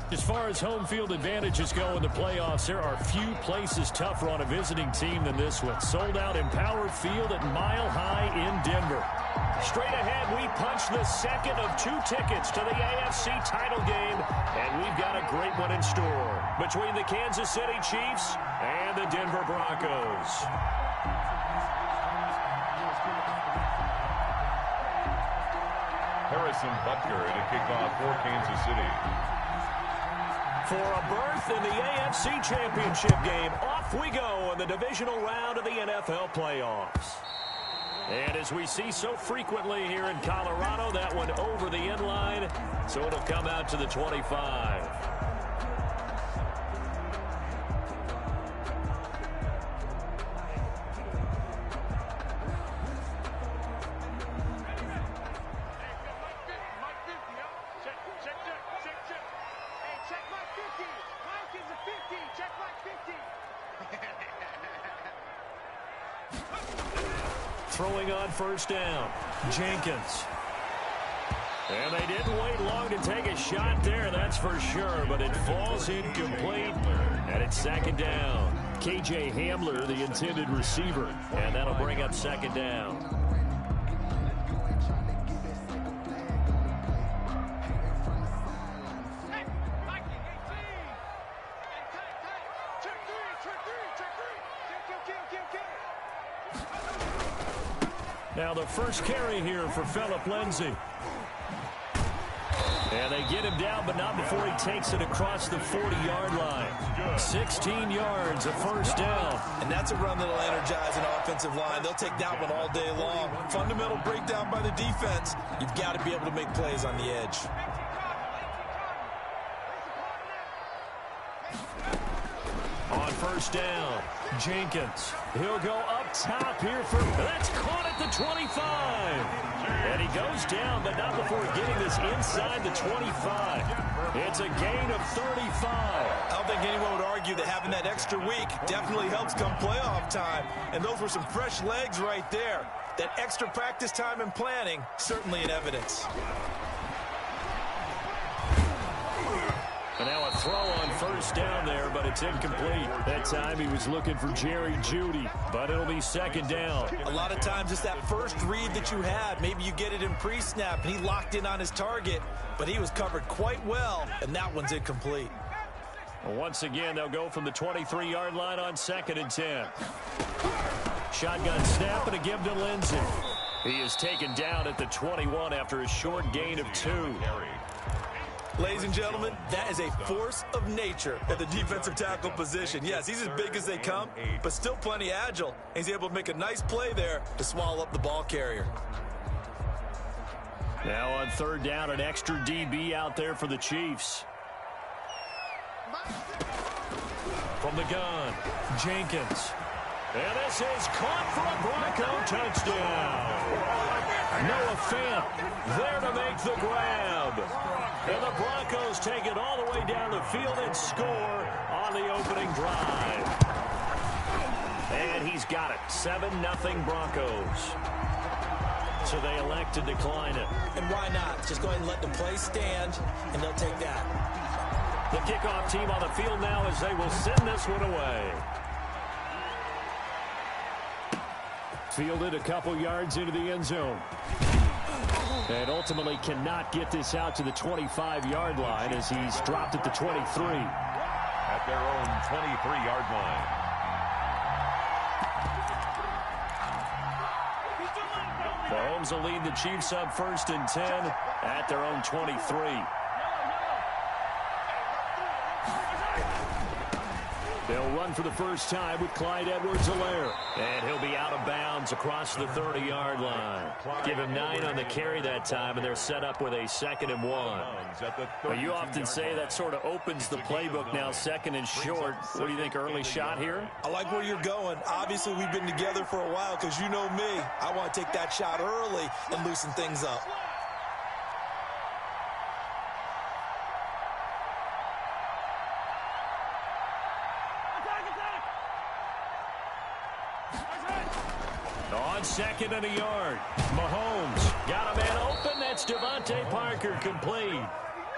As far as home field advantages go in the playoffs, there are few places tougher on a visiting team than this one. Sold out Empower Field at Mile High in Denver. Straight ahead, we punch the second of 2 tickets to the AFC title game, and we've got a great one in store between the Kansas City Chiefs and the Denver Broncos. Harrison Butker to kick off for Kansas City. For a berth in the AFC Championship game, off we go in the divisional round of the NFL playoffs. And as we see so frequently here in Colorado, that one over the end line, so it'll come out to the 25. Throwing on first down, Jenkins. And they didn't wait long to take a shot there, that's for sure, but it falls incomplete, and it's second down. KJ Hamler, the intended receiver, and that'll bring up second down. Now the first carry here for Phillip Lindsay. And they get him down, but not before he takes it across the 40-yard line. 16 yards, a first down. And that's a run that'll energize an offensive line. They'll take that one all day long. Fundamental breakdown by the defense. You've got to be able to make plays on the edge. On first down, Jenkins. He'll go up top here for, that's caught at the 25. And he goes down, but not before getting this inside the 25. It's a gain of 35. I don't think anyone would argue that having that extra week definitely helps come playoff time. And those were some fresh legs right there. That extra practice time and planning, certainly in evidence. And now a throw on first down there, but it's incomplete. That time he was looking for Jerry Jeudy, but it'll be second down. A lot of times it's that first read that you had. Maybe you get it in pre-snap, and he locked in on his target, but he was covered quite well, and that one's incomplete. Well, once again, they'll go from the 23-yard line on 2nd and 10. Shotgun snap and a give to Lindsay. He is taken down at the 21 after a short gain of 2. Ladies and gentlemen, that is a force of nature at the defensive tackle position. Yes, he's as big as they come, but still plenty agile. He's able to make a nice play there to swallow up the ball carrier. Now on third down, an extra DB out there for the Chiefs. From the gun, Jenkins. And this is caught for a Bronco touchdown. Noah Fant there to make the grab. And the Broncos take it all the way down the field and score on the opening drive. And he's got it. 7-0 Broncos. So they elect to decline it. And why not? Just go ahead and let the play stand, and they'll take that. The kickoff team on the field now as they will send this one away. Fielded a couple yards into the end zone. And ultimately cannot get this out to the 25-yard line as he's dropped at the 23. At their own 23-yard line. Mahomes will lead the Chiefs up 1st and 10 at their own 23. They'll run for the first time with Clyde Edwards-Helaire. And he'll be out of bounds across the 30-yard line. Give him 9 on the carry that time, and they're set up with a 2nd and 1. Well, you often say that sort of opens the playbook now, 2nd and short. What do you think, early shot here? I like where you're going. Obviously, we've been together for a while because you know me. I want to take that shot early and loosen things up. On 2nd and a yard. Mahomes got a man open. That's Devontae Parker complete.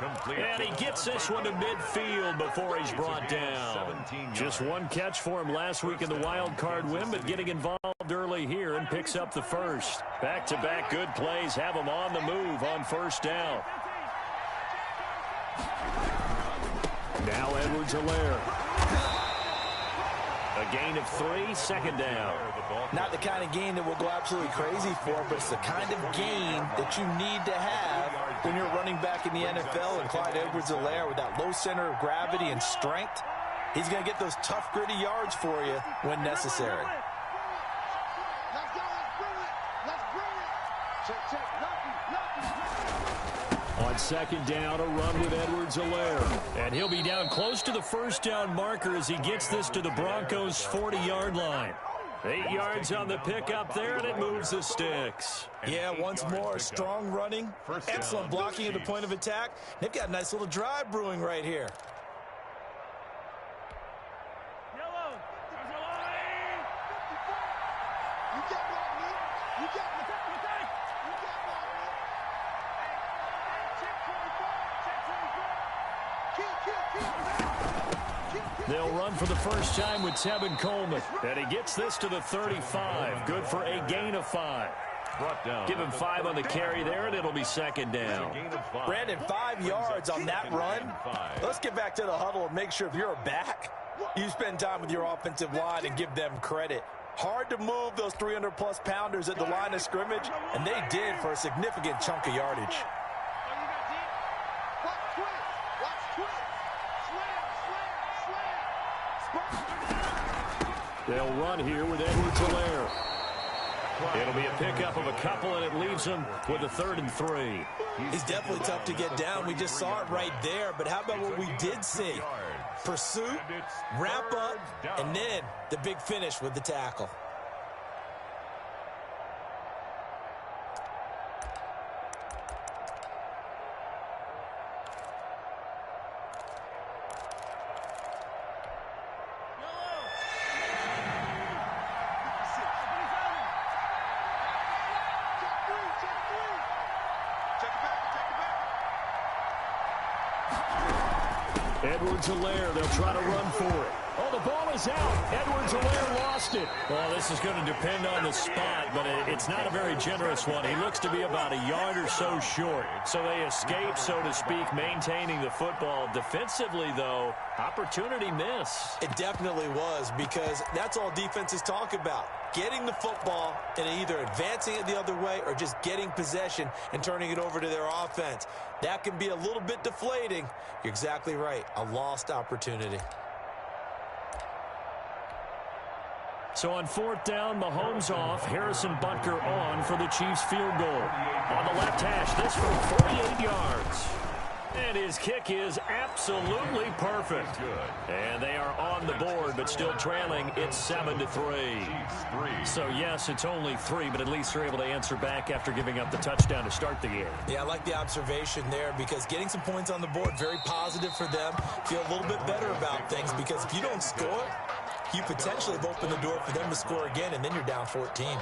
And he gets this one to midfield before he's brought down. Just one catch for him last week in the wild card win, but getting involved early here and picks up the first. Back-to-back good plays have him on the move on first down. Now Edwards-Helaire. A gain of 3, second down. Not the kind of gain that we'll go absolutely crazy for, but it's the kind of gain that you need to have when you're running back in the NFL. And Clyde Edwards-Helaire, with that low center of gravity and strength, he's going to get those tough, gritty yards for you when necessary. Let's go, let's bring it. Let's bring it. Check, On second down, a run with Edwards-Helaire. And he'll be down close to the first down marker as he gets this to the Broncos' 40-yard line. 8 yards on the pickup there, and it moves the sticks. Yeah, once more, strong running, excellent blocking at the point of attack. They've got a nice little drive brewing right here. They'll run for the first time with Tevin Coleman. And he gets this to the 35. Good for a gain of 5. Give him 5 on the carry there, and it'll be second down. Brandon, 5 yards on that run. Let's get back to the huddle and make sure if you're a back, you spend time with your offensive line and give them credit. Hard to move those 300-plus pounders at the line of scrimmage, and they did for a significant chunk of yardage. They'll run here with Edwards-Helaire. It'll be a pickup of a couple, and it leaves them with a 3rd and 3. He's definitely tough to get down. We just saw it right there. But how about what we did see? Pursuit, wrap up, and then the big finish with the tackle. Edwards-Helaire, they'll try to run for it. Oh, the ball is out. Edwards-Helaire lost it. Well, this is going to depend on the spot, but it's not a very generous one. He looks to be about a yard or so short. So they escape, so to speak, maintaining the football. Defensively, though, opportunity miss. It definitely was, because that's all defenses talk about. Getting the football and either advancing it the other way or just getting possession and turning it over to their offense. That can be a little bit deflating. You're exactly right. A lost opportunity. So on 4th down, Mahomes off, Harrison Butker on for the Chiefs field goal. On the left hash, this from 48 yards. And his kick is absolutely perfect. And they are on the board, but still trailing. It's 7-3. So, yes, it's only 3, but at least they're able to answer back after giving up the touchdown to start the game. Yeah, I like the observation there, because getting some points on the board, very positive for them. Feel a little bit better about things, because if you don't score, you potentially have opened the door for them to score again, and then you're down 14.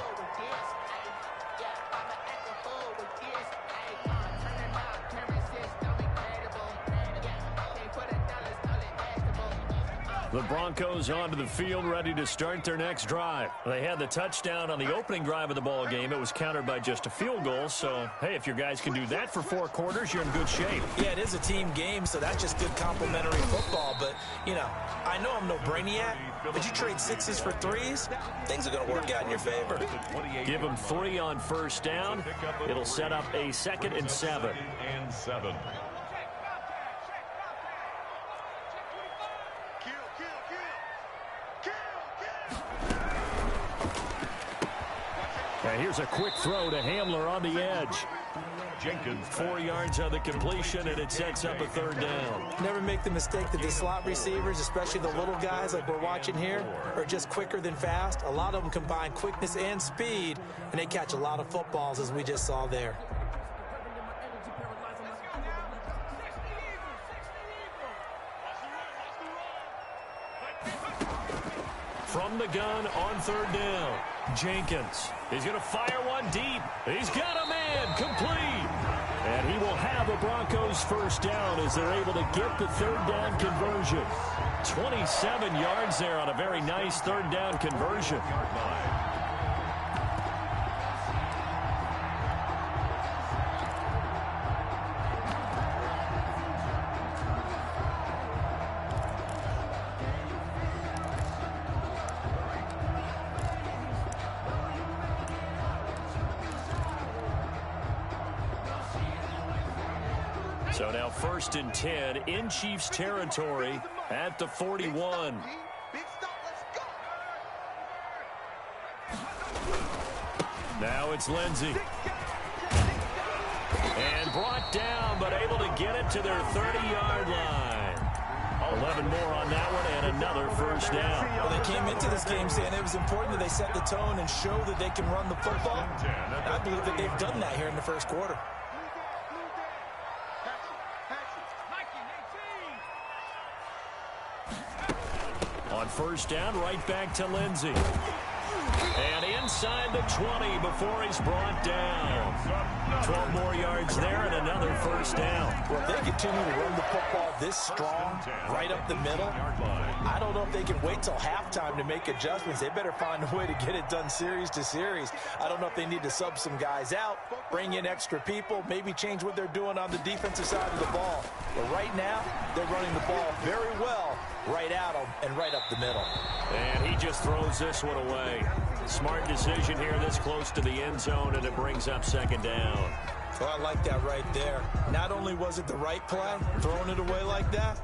The Broncos onto the field, ready to start their next drive. They had the touchdown on the opening drive of the ball game. It was countered by just a field goal. So, hey, if your guys can do that for 4 quarters, you're in good shape. Yeah, it is a team game, so that's just good complementary football. But, you know, I know I'm no brainiac, but you trade 6s for 3s, things are going to work out in your favor. Give them 3 on first down. It'll set up a 2nd and 7. And here's a quick throw to Hamler on the edge. Jenkins, 4 yards on the completion, and it sets up a 3rd down. Never make the mistake that the slot receivers, especially the little guys like we're watching here, are just quicker than fast. A lot of them combine quickness and speed, and they catch a lot of footballs, as we just saw there. From the gun on 3rd down, Jenkins. He's going to fire one deep. He's got a man complete. And he will have a Broncos first down as they're able to get the third down conversion. 27 yards there on a very nice third down conversion. So now 1st and 10 in Chiefs territory at the 41. Now it's Lindsey. And brought down, but able to get it to their 30-yard line. 11 more on that one and another first down. Well, they came into this game saying it was important that they set the tone and show that they can run the football. And I believe that they've done that here in the first quarter. On first down, right back to Lindsey. And inside the 20 before he's brought down. 12 more yards there and another first down. Well, if they continue to run the football this strong, right up the middle, I don't know if they can wait till halftime to make adjustments. They better find a way to get it done series to series. I don't know if they need to sub some guys out, bring in extra people, maybe change what they're doing on the defensive side of the ball. But right now, they're running the ball very well right at them and right up the middle. And he just throws this one away. Smart decision here this close to the end zone, and it brings up second down. Well, I like that right there. Not only was it the right play, throwing it away like that,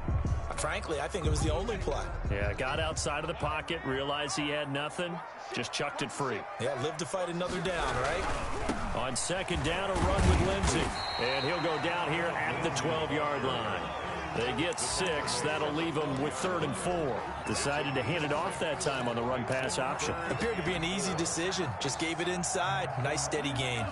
frankly, I think it was the only play. Yeah, got outside of the pocket, realized he had nothing, just chucked it free. Yeah, live to fight another down, right? On second down, a run with Lindsey. And he'll go down here at the 12-yard line. They get 6. That'll leave them with 3rd and 4. Decided to hand it off that time on the run-pass option. Appeared to be an easy decision. Just gave it inside. Nice, steady gain.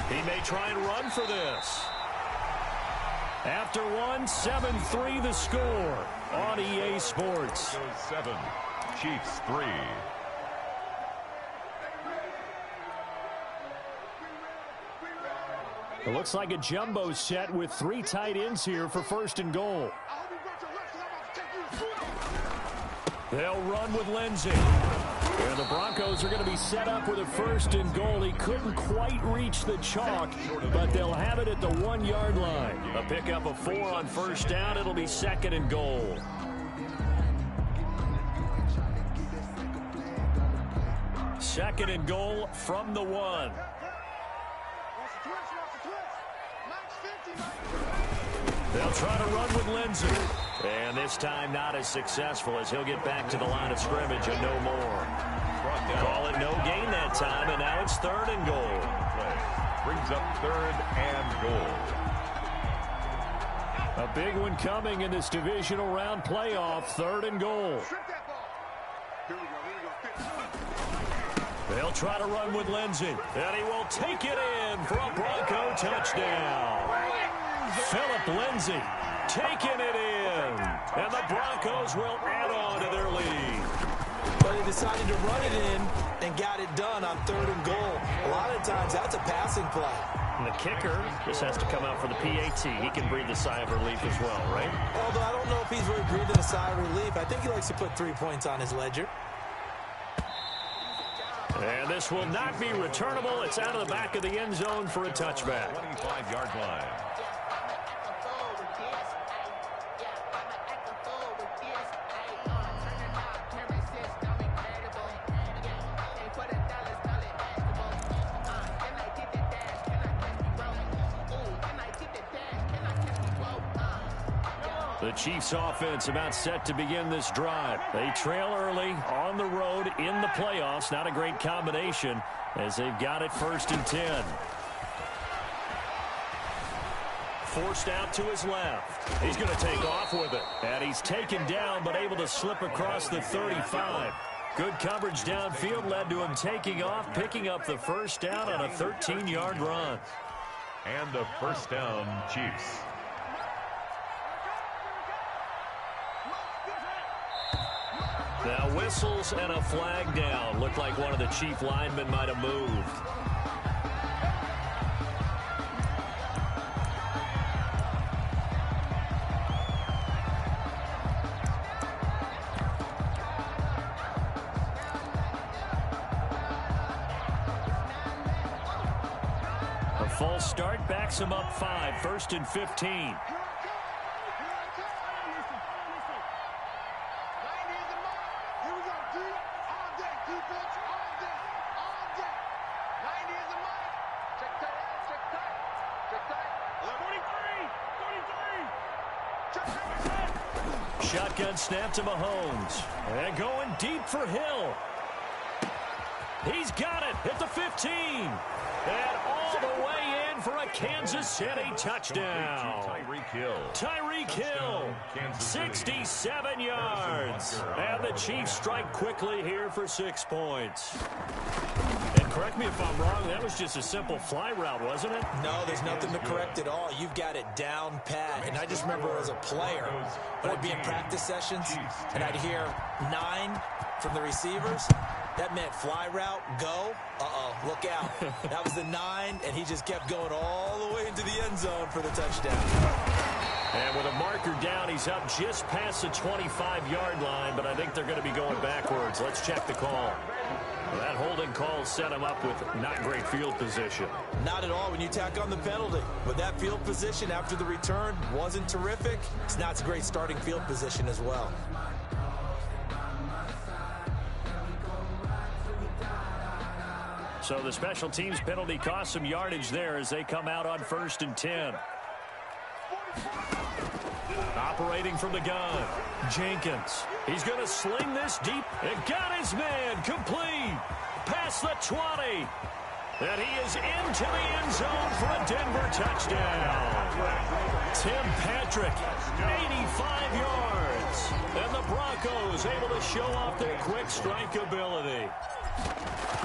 He may try and run for this. After one, 7-3 the score on EA Sports. 7, Chiefs 3. It looks like a jumbo set with 3 tight ends here for 1st and goal. They'll run with Lindsey. And the Broncos are going to be set up with a 1st and goal. He couldn't quite reach the chalk, but they'll have it at the 1-yard line. A pickup of 4 on first down. It'll be 2nd and goal. Second and goal from the 1. They'll try to run with Lindsey. And this time not as successful as he'll get back to the line of scrimmage and no more. Call it no gain that time, and now it's 3rd and goal. Brings up 3rd and goal. A big one coming in this divisional round playoff, 3rd and goal. They'll try to run with Lindsey, and he will take it in for a Bronco touchdown. Philip Lindsey taking it in, and the Broncos will add on to their lead. But they decided to run it in and got it done on 3rd and goal. A lot of times that's a passing play. And the kicker just has to come out for the PAT. He can breathe a sigh of relief as well, right? Although I don't know if he's really breathing a sigh of relief. I think he likes to put 3 points on his ledger. And this will not be returnable. It's out of the back of the end zone for a touchback. 25-yard line. The Chiefs offense about set to begin this drive. They trail early on the road in the playoffs. Not a great combination as they've got it 1st and 10. Forced out to his left. He's going to take off with it. And he's taken down but able to slip across the 35. Good coverage downfield led to him taking off, picking up the first down on a 13-yard run. And a first down, Chiefs. Now whistles and a flag down. Looked like one of the chief linemen might have moved. A false start backs him up 5, 1st and 15. Shotgun snap to Mahomes. And going deep for Hill. He's got it at the 15. And all the way in for a Kansas City touchdown. Tyreek Hill, 67 yards. And the Chiefs strike quickly here for 6 points. And correct me if I'm wrong, that was just a simple fly route, wasn't it? No, there's nothing to correct at all. You've got it down pat. And I just remember as a player, when I'd be in practice sessions, and I'd hear 9 from the receivers, that meant fly route, go. Uh-oh, look out. That was the 9, and he just kept going all the way into the end zone for the touchdown. And with a marker down, he's up just past the 25-yard line, but I think they're going to be going backwards. Let's check the call. That holding call set him up with not great field position. Not at all when you tack on the penalty. But that field position after the return wasn't terrific. It's not a great starting field position as well. So the special teams penalty cost some yardage there as they come out on 1st and 10. Operating from the gun, Jenkins. He's going to sling this deep and got his man complete. Past the 20. And he is into the end zone for a Denver touchdown. Tim Patrick, 85 yards. And the Broncos able to show off their quick strike ability.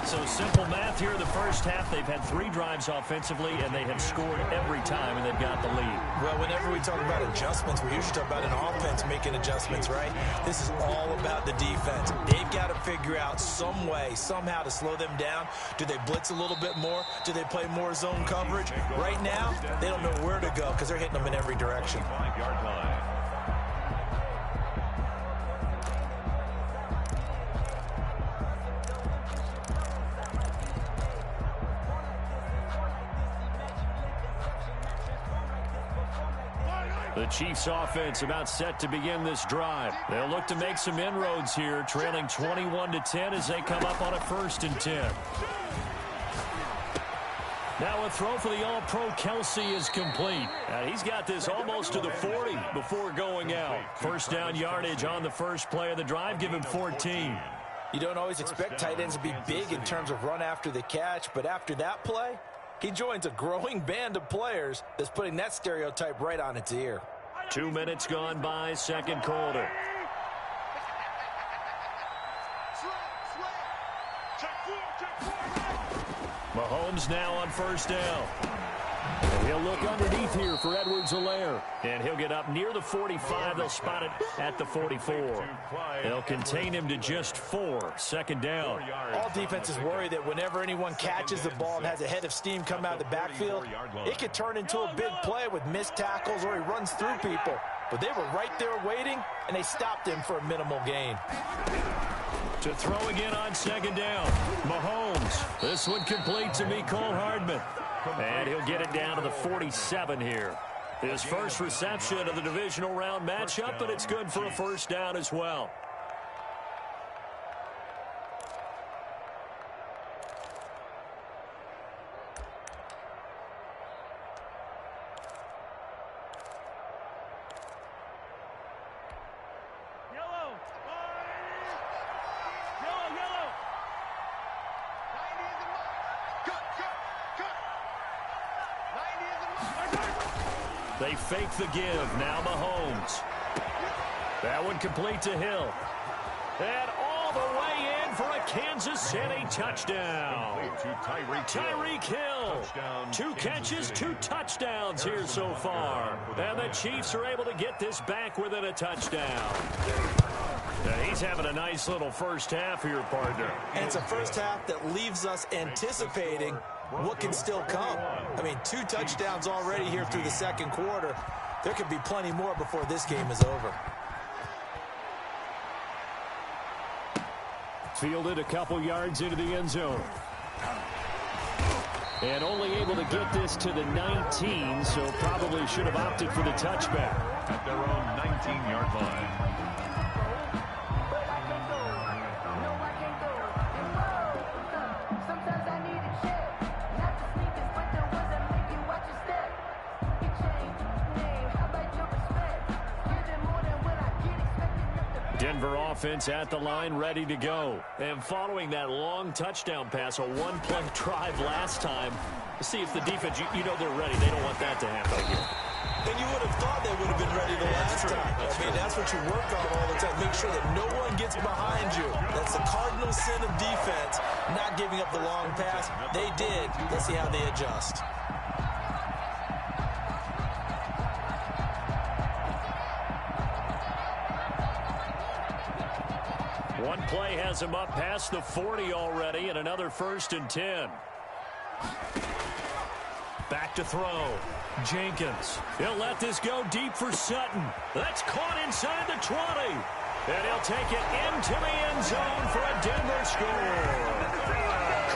So simple math here in the first half. They've had 3 drives offensively, and they have scored every time, and they've got the lead. Well, whenever we talk about adjustments, we usually talk about an offense making adjustments, right? This is all about the defense. They've got to figure out some way, somehow to slow them down. Do they blitz a little bit more? Do they play more zone coverage? Right now, they don't know where to go because they're hitting them in every direction. 5-yard line. The Chiefs offense about set to begin this drive. They'll look to make some inroads here, trailing 21-10 as they come up on a 1st and 10. Now a throw for the All-Pro Kelsey is complete. And he's got this almost to the 40 before going out. First down yardage on the first play of the drive. Give him 14. You don't always expect tight ends to be big in terms of run after the catch, but after that play, he joins a growing band of players that's putting that stereotype right on its ear. 2 minutes gone by, second quarter. Mahomes now on first down. And he'll look underneath here for Edwards-Helaire. And he'll get up near the 45. They'll spot it at the 44. They'll contain him to just 4. Second down. All defenses worry that whenever anyone catches the ball and has a head of steam come out of the backfield, it could turn into a big play with missed tackles or he runs through people. But they were right there waiting, and they stopped him for a minimal gain. To throw again on second down. Mahomes. This one complete to Mecole Hardman. And he'll get it down to the 47 here. His first reception of the divisional round matchup, but it's good for a first down as well. They fake the give. Now Mahomes. That one complete to Hill. And all the way in for a Kansas City touchdown. Tyreek Hill. 2 catches, 2 touchdowns here so far. And the Chiefs are able to get this back within a touchdown. And he's having a nice little first half here, partner. And it's a first half that leaves us anticipating what can still come. I mean, 2 touchdowns already here through the second quarter. There could be plenty more before this game is over. Fielded a couple yards into the end zone. And only able to get this to the 19, so probably should have opted for the touchback. At their own 19-yard line. Denver offense at the line, ready to go. And following that long touchdown pass, a one-play drive last time, to see if the defense, you know they're ready. They don't want that to happen again. And you would have thought they would have been ready the last time. I mean, that's what you work on all the time. Make sure that no one gets behind you. That's the cardinal sin of defense, not giving up the long pass. They did. Let's see how they adjust. One play has him up past the 40 already, and another 1st and 10. Back to throw. Jenkins. He'll let this go deep for Sutton. That's caught inside the 20. And he'll take it into the end zone for a Denver score.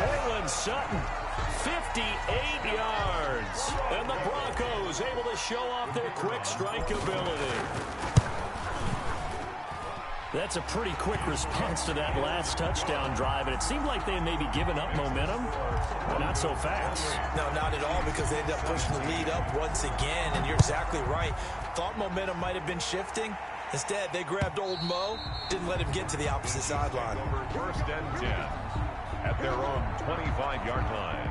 Cortland Sutton, 58 yards. And the Broncos able to show off their quick strike ability. That's a pretty quick response to that last touchdown drive, and it seemed like they had maybe given up momentum, but not so fast. No, not at all, because they ended up pushing the lead up once again, and you're exactly right. Thought momentum might have been shifting. Instead, they grabbed old Mo, didn't let him get to the opposite sideline. 1st and 10 at their own 25-yard line.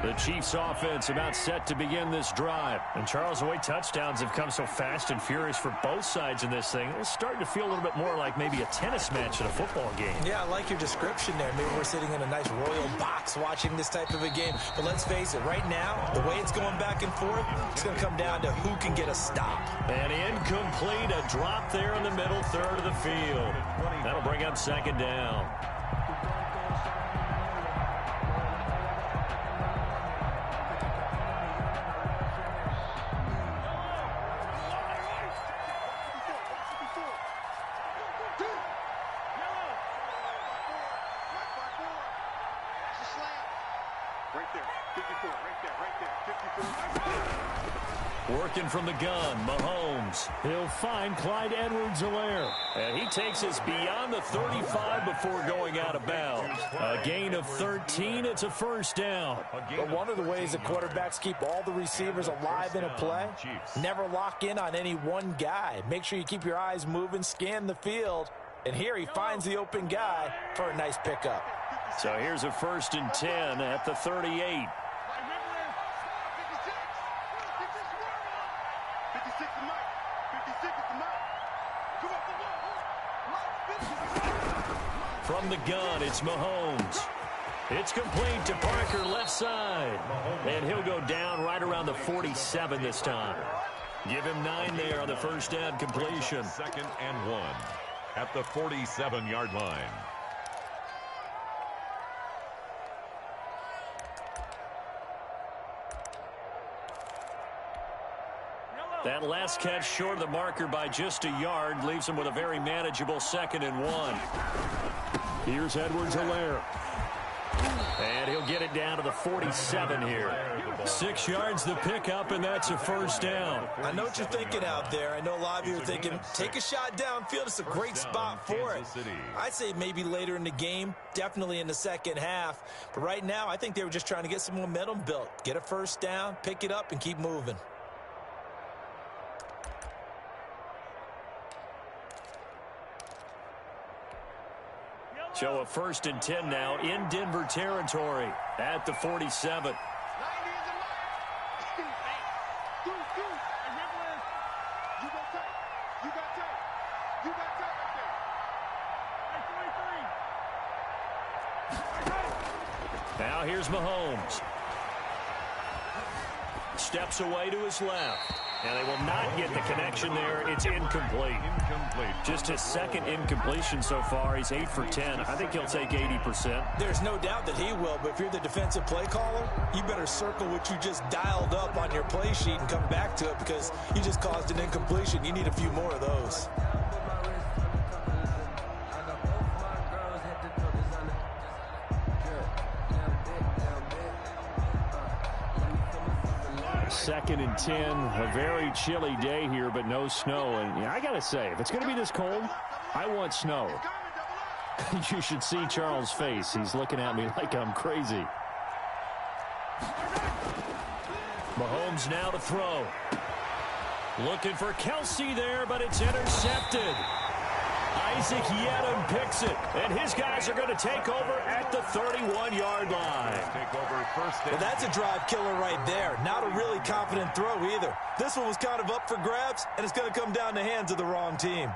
The Chiefs offense about set to begin this drive. And Charles, the way touchdowns have come so fast and furious for both sides in this thing, it's starting to feel a little bit more like maybe a tennis match at a football game. Yeah, I like your description there. Maybe we're sitting in a nice royal box watching this type of a game. But let's face it, right now, the way it's going back and forth, it's going to come down to who can get a stop. And incomplete, a drop there in the middle third of the field. That'll bring up 2nd down. Working from the gun, Mahomes. He'll find Clyde Edwards-Helaire. And he takes us beyond the 35 before going out of bounds. A gain of 13, it's a 1st down. But one of the ways that quarterbacks keep all the receivers alive in a play, never lock in on any one guy. Make sure you keep your eyes moving, scan the field. And here he finds the open guy for a nice pickup. So here's a 1st and 10 at the 38. From the gun, it's Mahomes. It's complete to Parker, left side. And he'll go down right around the 47 this time. Give him 9 there on the 1st down completion. 2nd and 1 at the 47-yard line. That last catch short of the marker by just a yard leaves him with a very manageable 2nd and 1. Here's Edwards-Helaire. And he'll get it down to the 47 here. 6 yards the pickup, and that's a 1st down. I know what you're thinking out there. I know a lot of you are thinking, take a shot downfield. It's a great spot for it. I'd say maybe later in the game, definitely in the second half. But right now, I think they were just trying to get some momentum built. Get a 1st down, pick it up, and keep moving. So a 1st and 10 now in Denver territory at the 47. Now here's Mahomes. steps away to his left. And they will not get the connection there. It's incomplete. Just his second incompletion so far. He's 8 for 10. I think he'll take 80%. There's no doubt that he will, but if you're the defensive play caller, you better circle what you just dialed up on your play sheet and come back to it because you just caused an incompletion. You need a few more of those. Second and 10, a very chilly day here, but no snow. And yeah, I got to say, if it's going to be this cold, I want snow. You should see Charles' face. He's looking at me like I'm crazy. Mahomes now to throw. Looking for Kelsey there, but it's intercepted. Isaac Yedem picks it, and his guys are going to take over at the 31-yard line. Well, that's a drive killer right there. Not a really confident throw either. This one was kind of up for grabs, and it's going to come down the hands of the wrong team.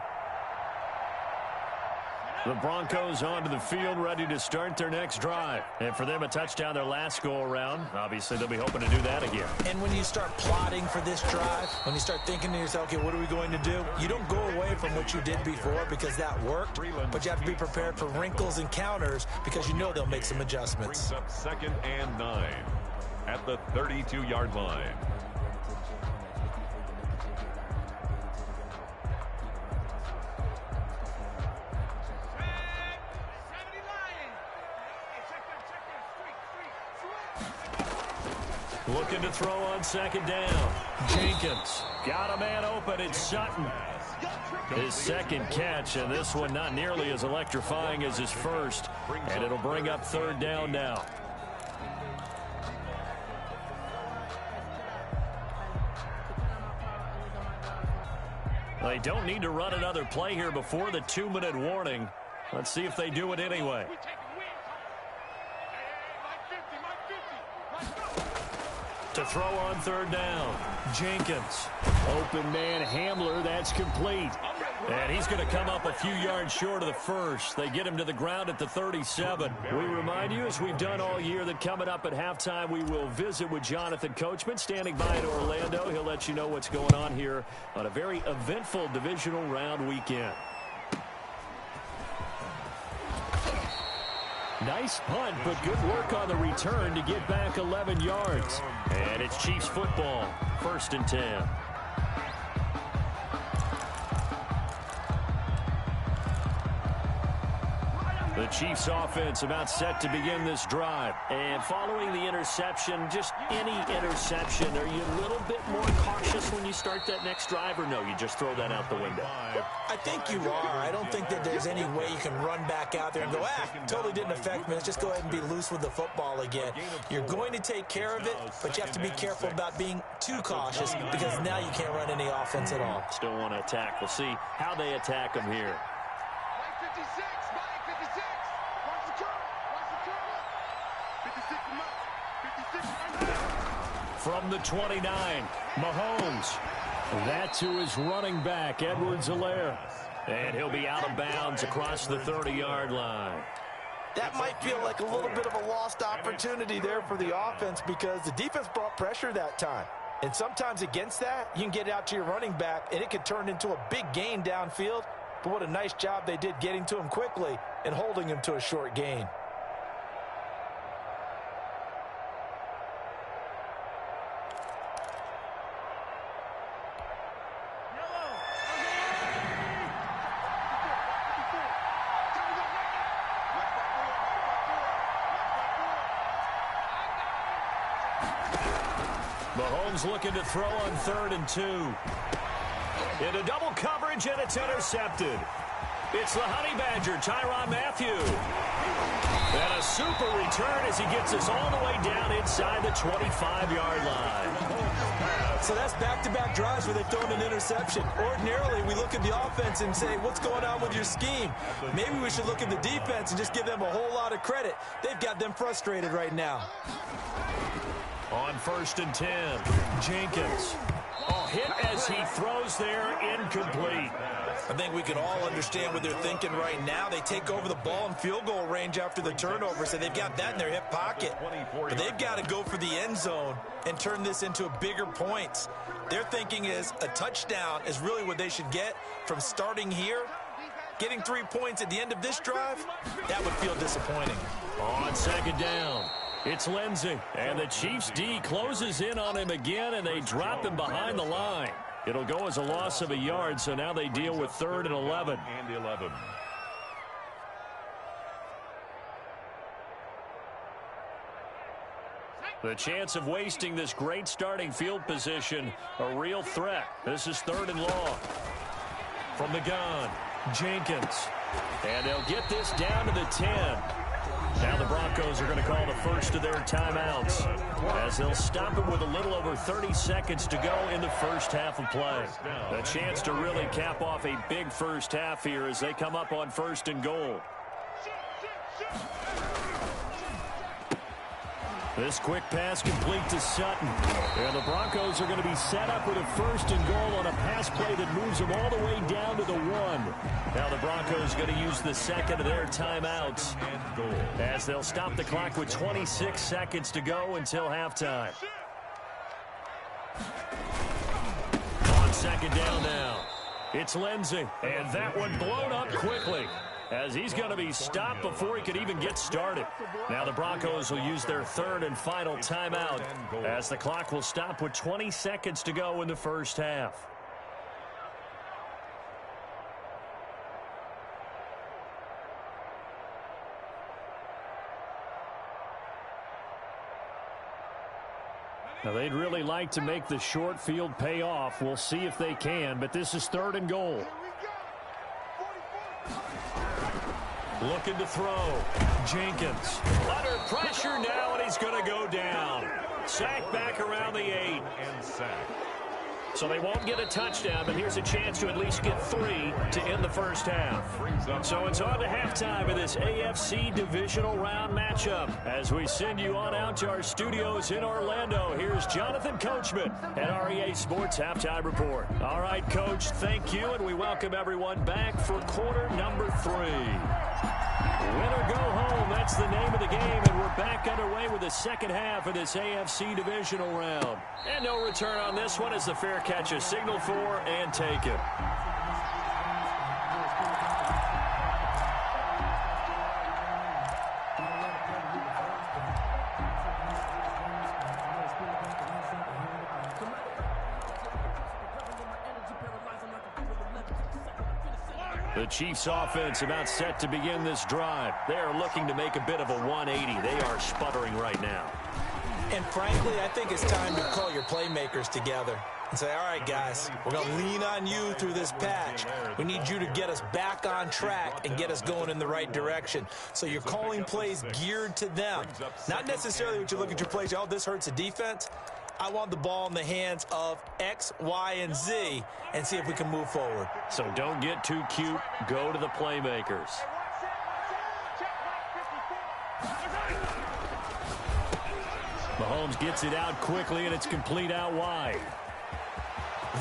The Broncos onto the field, ready to start their next drive. And for them, a touchdown their last go-around. Obviously, they'll be hoping to do that again. And when you start plotting for this drive, when you start thinking to yourself, okay, what are we going to do? You don't go away from what you did before because that worked, but you have to be prepared for wrinkles and counters because you know they'll make some adjustments. Brings up 2nd and 9 at the 32-yard line. Looking to throw on second down. Jenkins got a man open. It's Sutton. His second catch, and this one not nearly as electrifying as his first. And it'll bring up 3rd down now. They don't need to run another play here before the 2-minute warning. Let's see if they do it anyway. To throw on 3rd down. Jenkins. Open man Hamler. That's complete. And he's going to come up a few yards short of the first. They get him to the ground at the 37. We remind you, as we've done all year, that coming up at halftime, we will visit with Jonathan Coachman, standing by in Orlando. He'll let you know what's going on here on a very eventful divisional round weekend. Nice punt, but good work on the return to get back 11 yards. And it's Chiefs football, 1st and 10. The Chiefs offense about set to begin this drive. And following the interception, just any interception, are you a little bit more cautious when you start that next drive, or no, you just throw that out the window? I think you are. I don't think that there's any way you can run back out there and go, totally didn't affect me. Let's just go ahead and be loose with the football again. You're going to take care of it, but you have to be careful about being too cautious because now you can't run any offense at all. Still want to attack. We'll see how they attack them here. From the 29, Mahomes. That to his running back, Edwards-Helaire. And he'll be out of bounds across the 30-yard line. That might feel like a little bit of a lost opportunity there for the offense because the defense brought pressure that time. And sometimes against that, you can get out to your running back, and it could turn into a big gain downfield. But what a nice job they did getting to him quickly and holding him to a short gain. Mahomes looking to throw on 3rd and 2. Into double coverage, and it's intercepted. It's the Honey Badger, Tyrann Mathieu. And a super return as he gets us all the way down inside the 25-yard line. So that's back-to-back drives where they've thrown an interception. Ordinarily, we look at the offense and say, what's going on with your scheme? Maybe we should look at the defense and just give them a whole lot of credit. They've got them frustrated right now. On 1st and 10, Jenkins. Hit as he throws there, incomplete. I think we can all understand what they're thinking right now. They take over the ball in field goal range after the turnover, so they've got that in their hip pocket. But they've got to go for the end zone and turn this into a bigger points. Their thinking is a touchdown is really what they should get from starting here. Getting 3 points at the end of this drive, that would feel disappointing. On second down, it's Lindsey. And the Chiefs' D closes in on him again, and they drop him behind the line. It'll go as a loss of a yard, so now they deal with 3rd and 11. And 11. The chance of wasting this great starting field position, a real threat. This is 3rd and long. From the gun, Jenkins. And they'll get this down to the 10. Now the Broncos are going to call the first of their timeouts as they'll stop it with a little over 30 seconds to go in the first half of play. A chance to really cap off a big first half here as they come up on 1st and goal. This quick pass complete to Sutton. And the Broncos are going to be set up with a 1st and goal on a pass play that moves them all the way down to the 1. Now the Broncos are going to use the second of their timeouts as they'll stop the clock with 26 seconds to go until halftime. On second down now, it's Lindsey. And that one blown up quickly, as he's going to be stopped before he could even get started. Now the Broncos will use their 3rd and final timeout as the clock will stop with 20 seconds to go in the first half. Now they'd really like to make the short field pay off. We'll see if they can, but this is 3rd and goal. Looking to throw. Jenkins. Under pressure now, and he's going to go down. Sacked back around the 8. And sacked. So they won't get a touchdown, but here's a chance to at least get 3 to end the first half. So it's on to halftime of this AFC Divisional Round matchup. As we send you on out to our studios in Orlando, here's Jonathan Coachman at REA Sports Halftime Report. All right, Coach, thank you, and we welcome everyone back for quarter number 3. Win or go home, that's the name of the game, and we're back underway with the second half of this AFC Divisional Round. And no return on this one as the fair catch is signaled for and taken. The Chiefs offense about set to begin this drive. They are looking to make a bit of a 180. They are sputtering right now. And frankly, I think it's time to call your playmakers together and say, all right, guys, we're going to lean on you through this patch. We need you to get us back on track and get us going in the right direction. So you're calling plays geared to them. Not necessarily what you look at your plays, oh, this hurts the defense. I want the ball in the hands of X, Y, and Z and see if we can move forward. So don't get too cute. Go to the playmakers. Mahomes gets it out quickly, and it's complete out wide.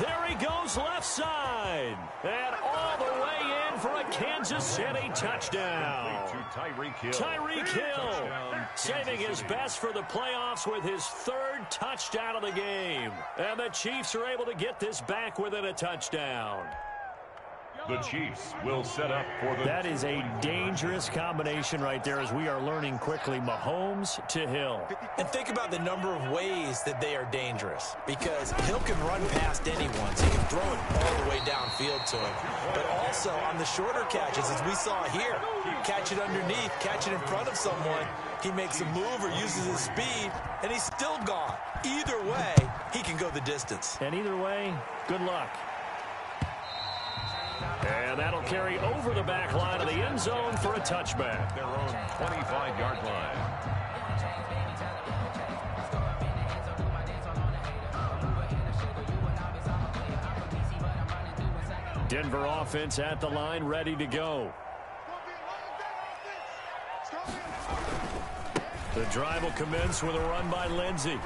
There he goes left side. And all the way in for a Kansas City touchdown. Tyreek Hill saving his best for the playoffs with his 3rd touchdown of the game. And the Chiefs are able to get this back within a touchdown. The Chiefs will set up for the... That is a dangerous combination right there as we are learning quickly. Mahomes to Hill. And think about the number of ways that they are dangerous, because Hill can run past anyone, so you can throw it all the way downfield to him. But also on the shorter catches, as we saw here, catch it underneath, catch it in front of someone, he makes a move or uses his speed, and he's still gone. Either way, he can go the distance. And either way, good luck. And that'll carry over the back line of the end zone for a touchback. Their own 25-yard line. Denver offense at the line, ready to go. The drive will commence with a run by Lindsey.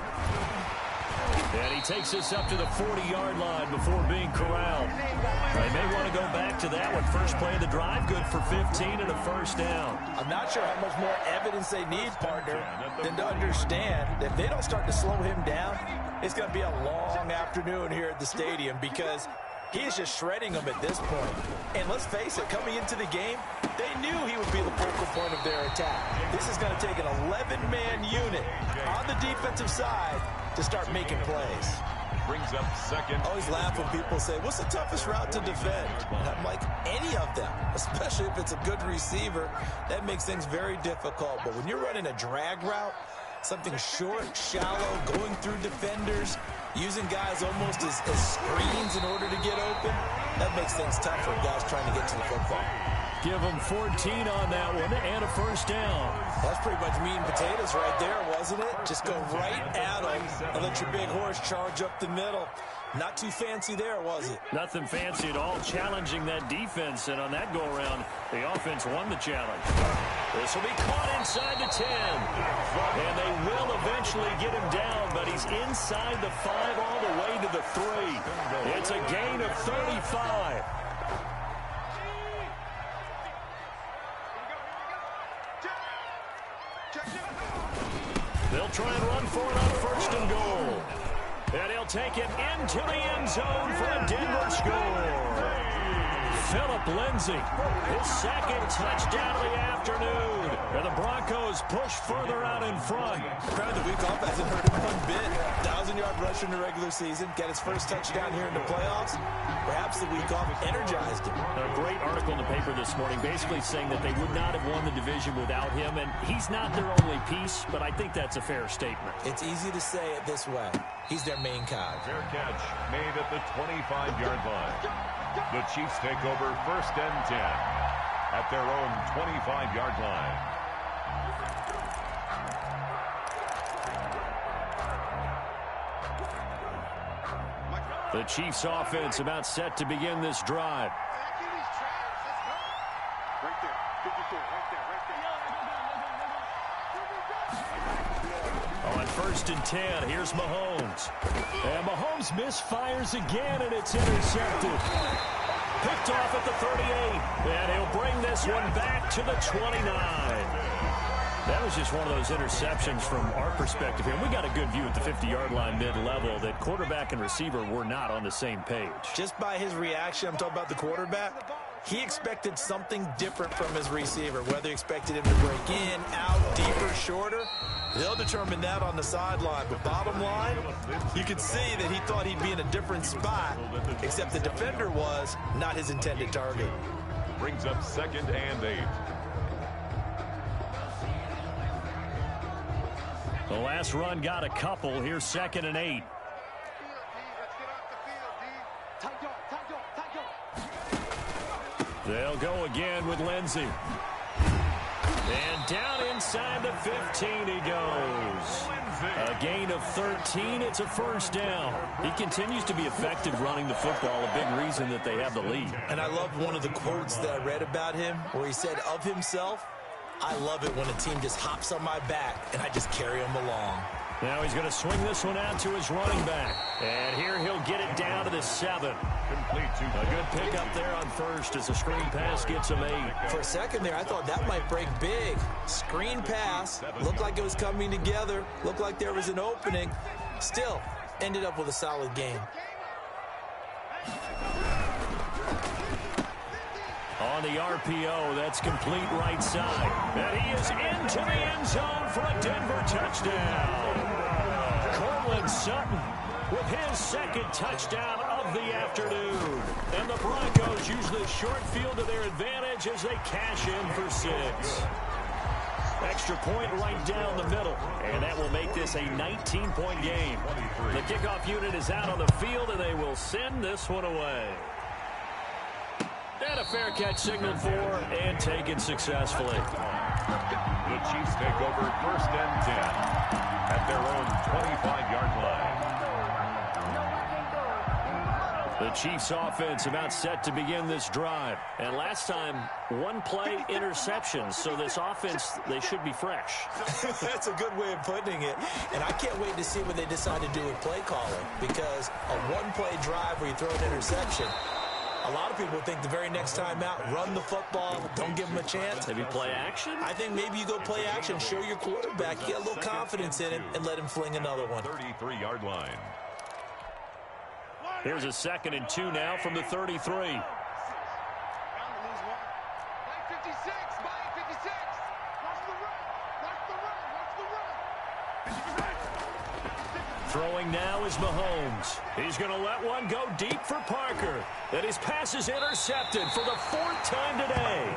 And he takes us up to the 40-yard line before being corralled. They may want to go back to that one. First play of the drive, good for 15 and a first down. I'm not sure how much more evidence they need, partner, than to understand that if they don't start to slow him down, it's going to be a long afternoon here at the stadium because he is just shredding them at this point. And let's face it, coming into the game, they knew he would be the focal point of their attack. This is going to take an 11-man unit on the defensive side to start making plays. Brings up second. I always laugh when people say, what's the toughest route to defend? And I'm like, any of them, especially if it's a good receiver. That makes things very difficult. But when you're running a drag route, something short, shallow, going through defenders, using guys almost as screens in order to get open, that makes things tough for guys trying to get to the football. Give them 14 on that one and a first down. That's pretty much meat and potatoes right there, wasn't it? Just go right at them and let your big horse charge up the middle. Not too fancy there, was it? Nothing fancy at all, challenging that defense, and on that go-around, the offense won the challenge. This will be caught inside the 10, and they will eventually get him down, but he's inside the 5 all the way to the 3. It's a gain of 35. They'll try and run for it on first and goal. And he'll take it into the end zone for a Denver score. Phillip Lindsay, his second touchdown of the afternoon. And the Broncos push further out in front. Apparently the week off hasn't hurt him one bit. 1,000-yard rusher in the regular season. Got his first touchdown here in the playoffs. Perhaps the week off energized him. A great article in the paper this morning basically saying that they would not have won the division without him. And he's not their only piece, but I think that's a fair statement. It's easy to say it this way. He's their main cog. Fair catch made at the 25-yard line. The Chiefs take over first and 10 at their own 25-yard line. The Chiefs offense about set to begin this drive. Right there, 54, right there. On first and 10, here's Mahomes. And Mahomes misfires again, and it's intercepted. Picked off at the 38, and he'll bring this one back to the 29. That was just one of those interceptions from our perspective here. We got a good view at the 50-yard line mid-level that quarterback and receiver were not on the same page. Just by his reaction, I'm talking about the quarterback, he expected something different from his receiver, whether he expected him to break in, out, deeper, shorter. They'll determine that on the sideline. But bottom line, you could see that he thought he'd be in a different spot, except the defender was not his intended target. Brings up second and 8. The last run got a couple. Here's second and 8. They'll go again with Lindsay. And down inside the 15 he goes. A gain of 13. It's a first down. He continues to be effective running the football, a big reason that they have the lead. And I loved one of the quotes that I read about him where he said of himself, I love it when a team just hops on my back and I just carry them along. Now he's going to swing this one out to his running back. And here he'll get it down to the 7. Complete to a good pickup there on first as the screen pass gets him 8. For a second there, I thought that might break big. Screen pass. Looked like it was coming together. Looked like there was an opening. Still, ended up with a solid game. On the RPO, that's complete right side. And he is into the end zone for a Denver touchdown. Cortland Sutton with his second touchdown of the afternoon. And the Broncos use the short field to their advantage as they cash in for 6. Extra point right down the middle. And that will make this a 19-point game. The kickoff unit is out on the field, and they will send this one away. And a fair catch signaled for and taken successfully. The Chiefs take over first and 10 at their own 25-yard The Chiefs offense about set to begin this drive. And last time, one play interception. So this offense, they should be fresh. That's a good way of putting it. And I can't wait to see what they decide to do with play calling. Because a one-play drive where you throw an interception, a lot of people think the very next time out, run the football, don't give them a chance. Maybe play action? I think maybe you go play action, show your quarterback, get a little confidence in him, and let him fling another one. 33-yard line. Here's a 2nd and 2 now from the 33. Throwing now is Mahomes. He's going to let one go deep for Parker. And his pass is intercepted for the 4th time today.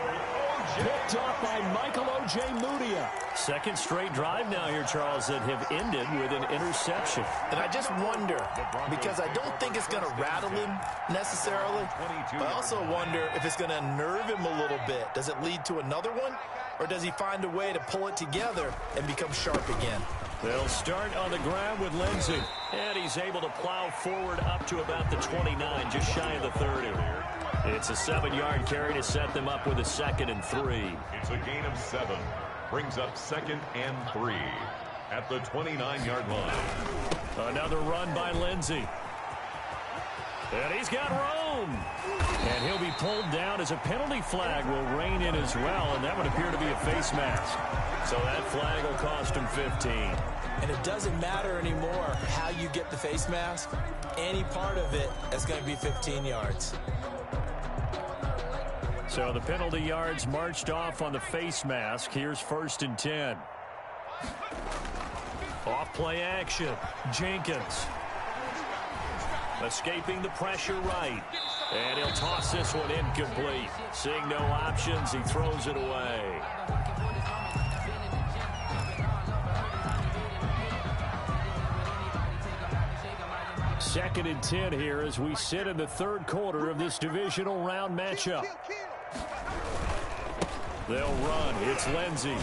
Picked off by Michael O.J. Mudia. Second straight drive now here, Charles, that have ended with an interception. And I just wonder, because I don't think it's going to rattle him necessarily, but I also wonder if it's going to unnerve him a little bit. Does it lead to another one, or does he find a way to pull it together and become sharp again? They'll start on the ground with Lindsey. And he's able to plow forward up to about the 29, just shy of the 30. It's a 7-yard carry to set them up with a 2nd and 3. It's a gain of 7. Brings up 2nd and 3 at the 29-yard line. Another run by Lindsey. And he's got room. And he'll be pulled down as a penalty flag will rein in as well. And that would appear to be a face mask. So that flag will cost him 15. And it doesn't matter anymore how you get the face mask. Any part of it is going to be 15 yards. So the penalty yards marched off on the face mask. Here's 1st and 10. Off play action. Jenkins. Escaping the pressure right. And he'll toss this one incomplete. Seeing no options, he throws it away. Second and 10 here as we sit in the 3rd quarter of this divisional round matchup. They'll run. It's Lindsey.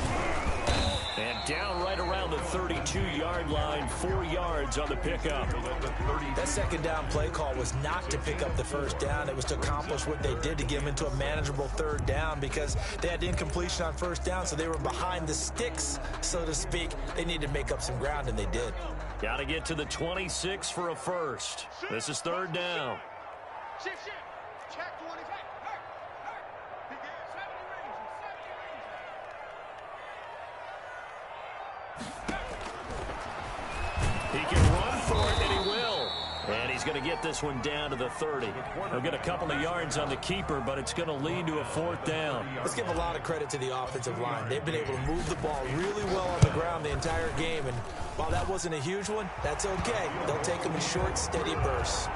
And down right around the 32-yard line, 4 yards on the pickup. That 2nd down play call was not to pick up the 1st down. It was to accomplish what they did to get them into a manageable 3rd down because they had incompletion on 1st down, so they were behind the sticks, so to speak. They needed to make up some ground, and they did. Got to get to the 26 for a first. This is 3rd down. Shift. Check 20. He can run for it, and he will. And he's going to get this one down to the 30. He'll get a couple of yards on the keeper, but it's going to lead to a 4th down. Let's give a lot of credit to the offensive line. They've been able to move the ball really well on the ground the entire game, and while that wasn't a huge one, that's okay. They'll take them in short, steady bursts.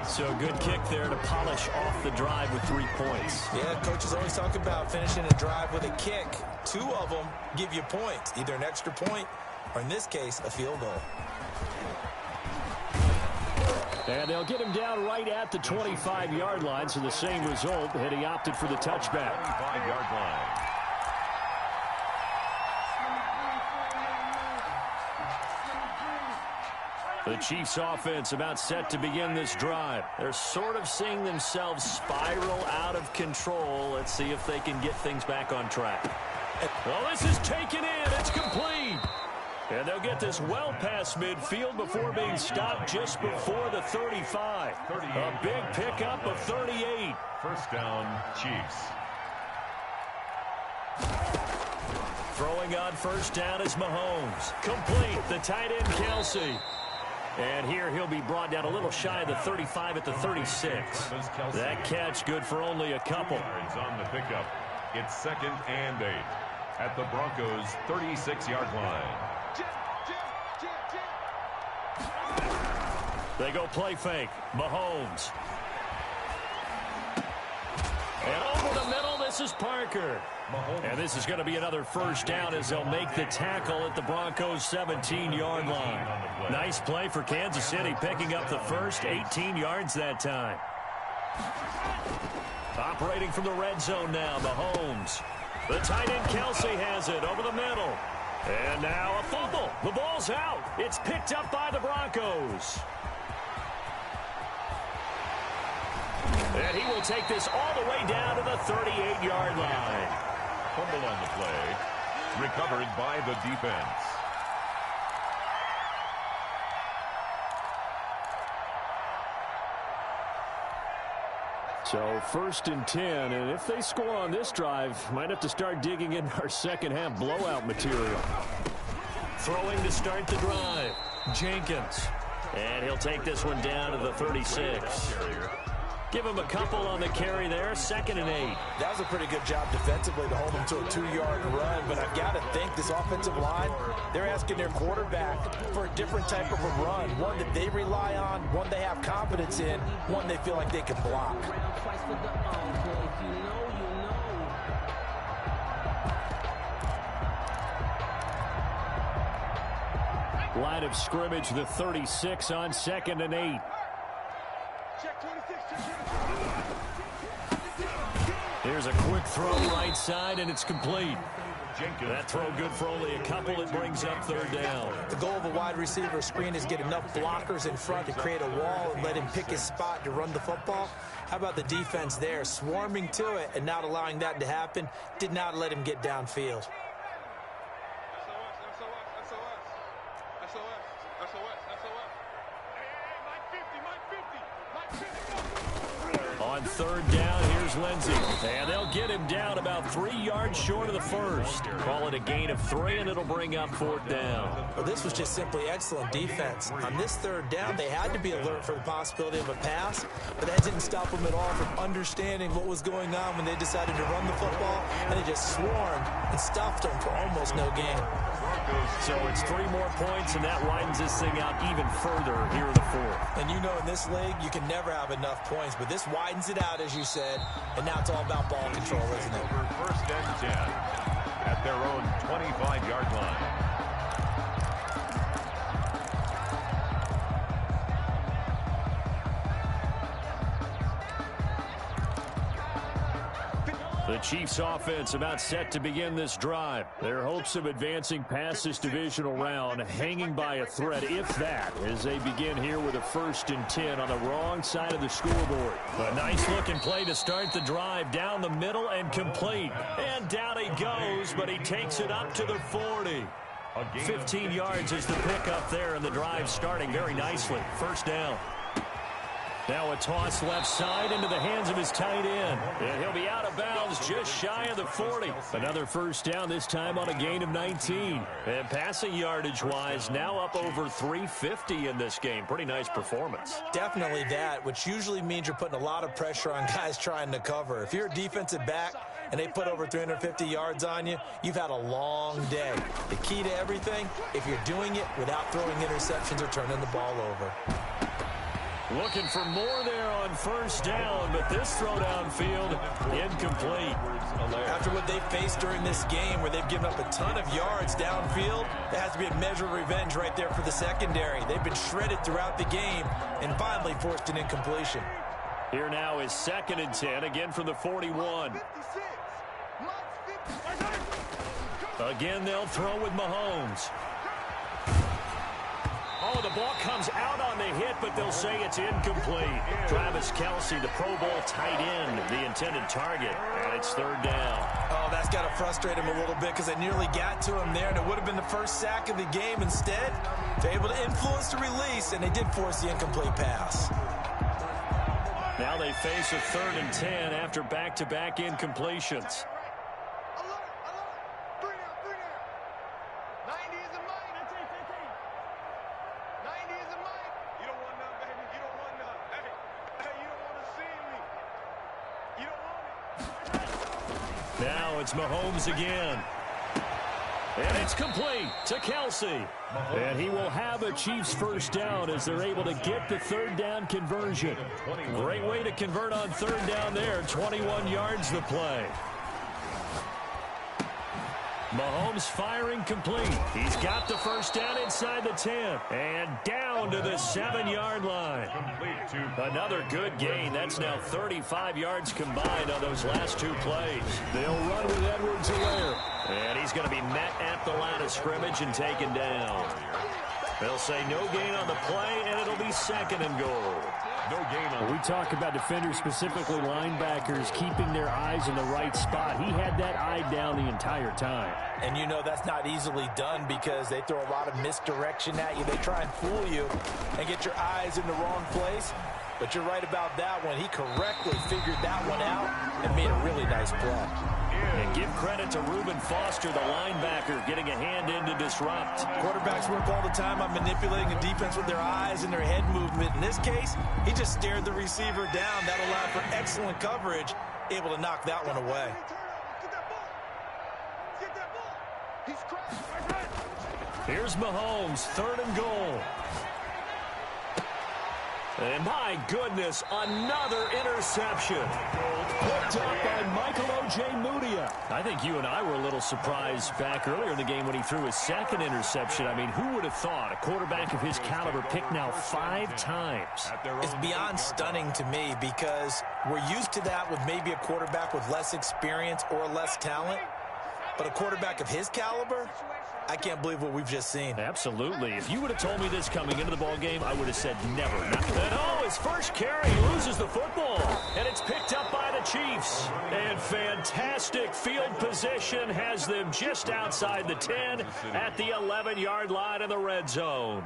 So good kick there to polish off the drive with 3 points. Yeah, coaches always talk about finishing a drive with a kick. 2 of them give you points, either an extra point or, in this case, a field goal. And they'll get him down right at the 25-yard line, so the same result, and he opted for the touchback. 25-yard line. The Chiefs offense about set to begin this drive. They're sort of seeing themselves spiral out of control. Let's see if they can get things back on track. Well, this is taken in. It's complete. And they'll get this well past midfield before being stopped just before the 35. A big pickup of 38. 1st down, Chiefs. Throwing on 1st down is Mahomes. Complete. The tight end, Kelsey. And here he'll be brought down a little shy of the 35 at the 36. That catch good for only a couple. On the pickup. It's 2nd and 8 at the Broncos' 36-yard line. They go play fake. Mahomes. And over the middle, this is Parker. And this is going to be another 1st down as they'll make the tackle at the Broncos' 17-yard line. Nice play for Kansas City, picking up the first 18 yards that time. Operating from the red zone now, Mahomes. The tight end Kelsey has it over the middle. And now a fumble. The ball's out. It's picked up by the Broncos. And he will take this all the way down to the 38-yard line. Fumble on the play. Recovered by the defense. So 1st and 10, and if they score on this drive, might have to start digging in our second half blowout material. Throwing to start the drive, Jenkins. And he'll take this one down to the 36. Give him a couple on the carry there, 2nd and 8. That was a pretty good job defensively to hold him to a 2-yard run, but I've got to think this offensive line, they're asking their quarterback for a different type of a run, one that they rely on, one they have confidence in, one they feel like they can block. Line of scrimmage, the 36 on 2nd and 8. Here's a quick throw right side, and it's complete. That throw good for only a couple. It brings up 3rd down. The goal of a wide receiver screen is get enough blockers in front to create a wall and let him pick his spot to run the football. How about the defense there, swarming to it and not allowing that to happen? Did not let him get downfield. On 3rd down, here's Lindsey. And they'll get him down about 3 yards short of the first. Call it a gain of 3, and it'll bring up 4th down. Well, this was just simply excellent defense. On this 3rd down, they had to be alert for the possibility of a pass, but that didn't stop them at all from understanding what was going on when they decided to run the football, and they just swarmed and stuffed them for almost no gain. So it's 3 more points, and that widens this thing out even further here in the 4th. And you know in this league, you can never have enough points, but this widens it out, as you said, and now it's all about ball control, isn't it? 1st and 10 at their own 25-yard line. The Chiefs offense about set to begin this drive. Their hopes of advancing past this divisional round hanging by a thread, if that, as they begin here with a 1st and 10 on the wrong side of the scoreboard. A nice looking play to start the drive down the middle and complete. And down he goes, but he takes it up to the 40. 15 yards is the pickup there, and the drive starting very nicely. 1st down. Now a toss left side into the hands of his tight end. And he'll be out of bounds just shy of the 40. Another 1st down, this time on a gain of 19. And passing yardage-wise, now up over 350 in this game. Pretty nice performance. Definitely that, which usually means you're putting a lot of pressure on guys trying to cover. If you're a defensive back and they put over 350 yards on you, you've had a long day. The key to everything, if you're doing it without throwing interceptions or turning the ball over. Looking for more there on 1st down, but this throw downfield incomplete. After what they've faced during this game where they've given up a ton of yards downfield, there has to be a measure of revenge right there for the secondary. They've been shredded throughout the game and finally forced an incompletion. Here now is 2nd and 10, again from the 41. Again, they'll throw with Mahomes. Oh, the ball comes out on the hit, but they'll say it's incomplete. Travis Kelce, the Pro Bowl tight end, the intended target, and it's 3rd down. Oh, that's got to frustrate him a little bit because they nearly got to him there, and it would have been the first sack of the game. Instead, they're able to influence the release, and they did force the incomplete pass. Now they face a 3rd and 10 after back-to-back incompletions. Now it's Mahomes again. And it's complete to Kelce. And he will have a Chiefs 1st down as they're able to get the 3rd down conversion. Great way to convert on 3rd down there. 21 yards the play. Mahomes firing complete. He's got the 1st down inside the 10. And down to the 7-yard line. Another good gain. That's now 35 yards combined on those last 2 plays. They'll run with Edwards-Helaire. And he's going to be met at the line of scrimmage and taken down. They'll say no gain on the play, and it'll be 2nd and goal. No gain on we talk about defenders, specifically linebackers, keeping their eyes in the right spot. He had that eye down the entire time. And you know that's not easily done because they throw a lot of misdirection at you. They try and fool you and get your eyes in the wrong place. But you're right about that one. He correctly figured that one out and made a really nice play. And give credit to Reuben Foster, the linebacker, getting a hand in to disrupt. Quarterbacks work all the time on manipulating a defense with their eyes and their head movement. In this case, he just stared the receiver down. That allowed for excellent coverage, able to knock that one away. Here's Mahomes, 3rd and goal. And my goodness, another interception. Picked up by Michael O.J. Mudia. I think you and I were a little surprised back earlier in the game when he threw his 2nd interception. I mean, who would have thought a quarterback of his caliber picked now 5 times? It's beyond stunning to me because we're used to that with maybe a quarterback with less experience or less talent. But a quarterback of his caliber, I can't believe what we've just seen. Absolutely. If you would have told me this coming into the ball game, I would have said never. And his first carry, he loses the football. And it's picked up by the Chiefs. And fantastic field position has them just outside the 10 at the 11-yard line in the red zone.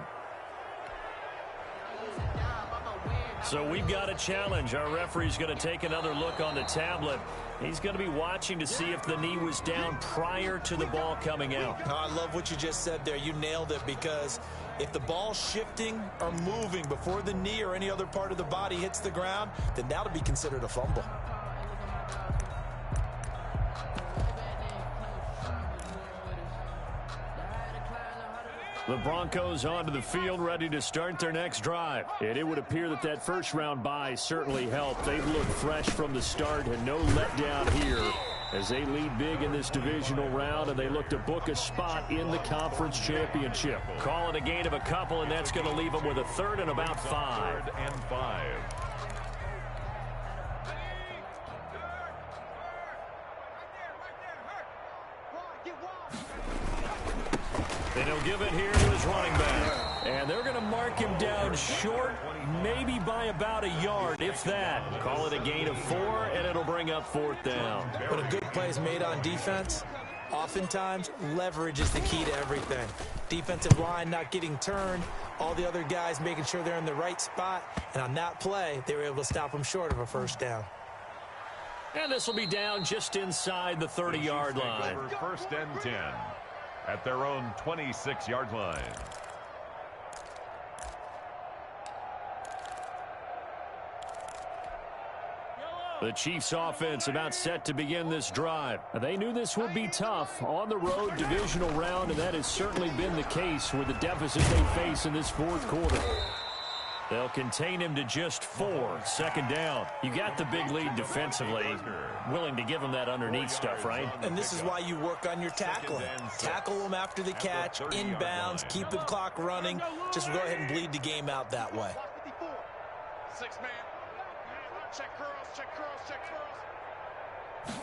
So we've got a challenge. Our referee's going to take another look on the tablet. He's going to be watching to see if the knee was down prior to the ball coming out. Oh, I love what you just said there. You nailed it because if the ball's shifting or moving before the knee or any other part of the body hits the ground, then that'll be considered a fumble. The Broncos onto the field, ready to start their next drive. And it would appear that that first-round bye certainly helped. They've looked fresh from the start and no letdown here as they lead big in this divisional round, and they look to book a spot in the conference championship. Call it a gain of a couple, and that's going to leave them with a 3rd and about 5. 3rd and 5. And he'll give it here to his running back. And they're going to mark him down short, maybe by about a yard, if that. Call it a gain of 4, and it'll bring up 4th down. When a good play is made on defense, oftentimes leverage is the key to everything. Defensive line not getting turned, all the other guys making sure they're in the right spot. And on that play, they were able to stop them short of a 1st down. And this will be down just inside the 30-yard line. 1st and 10. At their own 26-yard line. The Chiefs offense about set to begin this drive. They knew this would be tough on the road divisional round, and that has certainly been the case with the deficit they face in this 4th quarter. They'll contain him to just 4. 2nd down. You got the big lead defensively. Willing to give him that underneath stuff, right? And this is why you work on your tackling. Tackle them after the catch, inbounds, keep the clock running. Just go ahead and bleed the game out that way. 6 man. Check curls, check curls, check curls.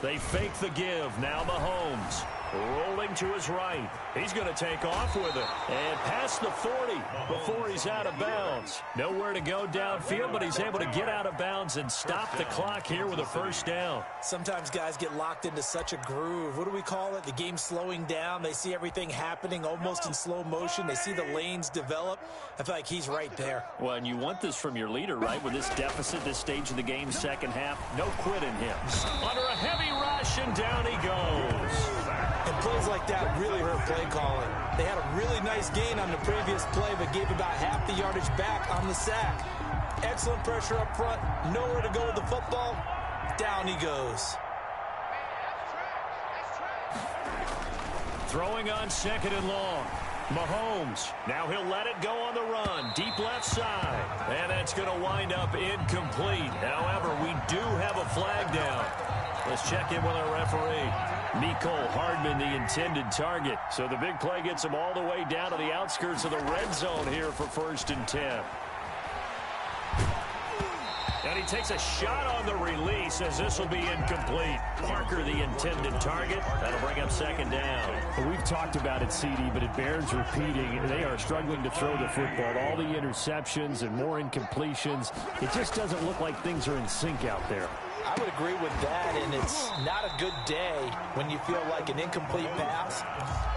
They fake the give. Now Mahomes rolling to his right. He's going to take off with it. And past the 40 before he's out of bounds. Nowhere to go downfield, but he's able to get out of bounds and stop the clock here with a 1st down. Sometimes guys get locked into such a groove. What do we call it? The game slowing down. They see everything happening almost in slow motion. They see the lanes develop. I feel like he's right there. Well, and you want this from your leader, right? With this deficit, this stage of the game, 2nd half, no quit in him. Under a heavy rush, and down he goes. And plays like that really hurt play calling. They had a really nice gain on the previous play, but gave about half the yardage back on the sack. Excellent pressure up front. Nowhere to go with the football. Down he goes. Throwing on 2nd and long. Mahomes. Now he'll let it go on the run. Deep left side. And that's going to wind up incomplete. However, we do have a flag down. Let's check in with our referee. Mecole Hardman, the intended target. So the big play gets him all the way down to the outskirts of the red zone here for 1st and 10. And he takes a shot on the release as this will be incomplete. Parker, the intended target. That'll bring up second down. Well, we've talked about it, CD, but it bears repeating. They are struggling to throw the football. All the interceptions and more incompletions. It just doesn't look like things are in sync out there. I would agree with that, and it's not a good day when you feel like an incomplete pass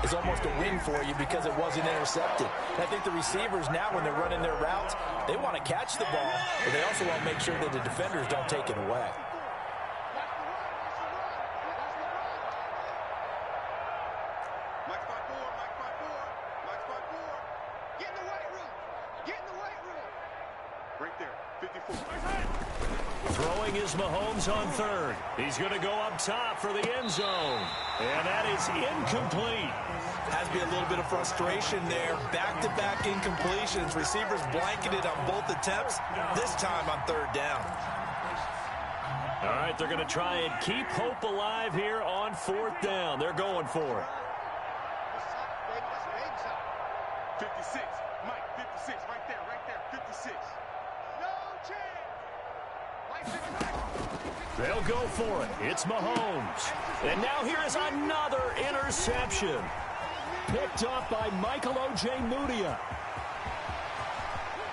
is almost a win for you because it wasn't intercepted. And I think the receivers now, when they're running their routes, they want to catch the ball, but they also want to make sure that the defenders don't take it away. Get in the weight room. Get in the weight room. Right there, 54. Throwing is Mahomes on third. He's going to go up top for the end zone. And that is incomplete. Has to be a little bit of frustration there. Back-to-back incompletions. Receivers blanketed on both attempts, this time on third down. All right, they're going to try and keep hope alive here on fourth down. They're going for it. 56. Mike, 56. Right there, 56. No chance. They'll go for it. It's Mahomes. And now here is another interception. Picked off by Michael Ojemudia.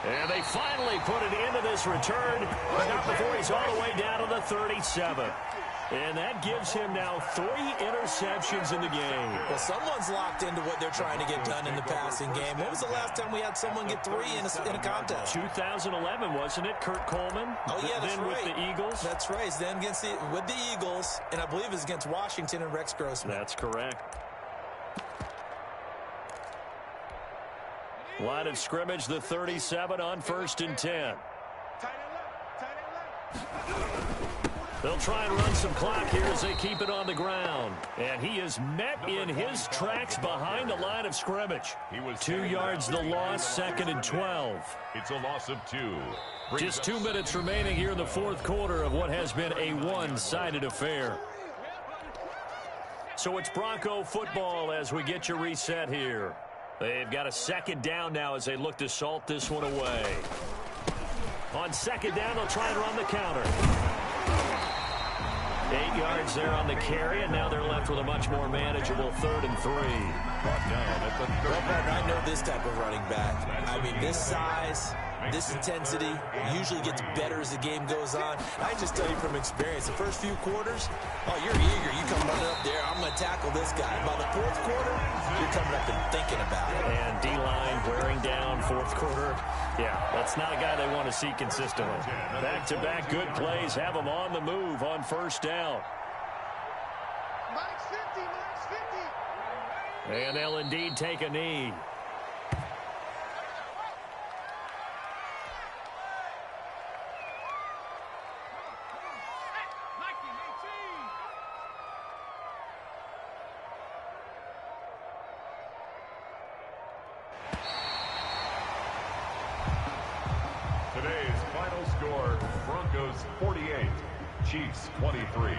And they finally put it into this return, but not before he's all the way down to the 37. And that gives him now 3 interceptions in the game. Well, someone's locked into what they're trying to get done in the passing game. When was the last time we had someone get 3 in a contest? 2011, wasn't it? Kurt Coleman. Oh, yeah, that's then right. with the Eagles. That's right. It's then with the Eagles, and I believe it's against Washington and Rex Grossman. That's correct. Line of scrimmage, the 37 on 1st and 10. They'll try and run some clock here as they keep it on the ground. And he is met in his tracks behind the line of scrimmage. 2 yards the loss, 2nd and 12. It's a loss of 2. Just 2 minutes remaining here in the 4th quarter of what has been a one-sided affair. So it's Bronco football as we get you reset here. They've got a 2nd down now as they look to salt this one away. On 2nd down, they'll try and run the counter. 8 yards there on the carry, and now they're left with a much more manageable 3rd and 3. Brought down at the 30. Well, partner, I know this type of running back. I mean, this size, this intensity usually gets better as the game goes on. I just tell you from experience, the first few quarters, oh, you're eager. You come running up there, I'm going to tackle this guy. By the 4th quarter, you're coming up and thinking about it. And D-line wearing down 4th quarter. Yeah, that's not a guy they want to see consistently. Back-to-back good plays have them on the move on 1st down. Mike's 50, Mike's 50. And they'll indeed take a knee. Today's final score, Broncos 48, Chiefs 23.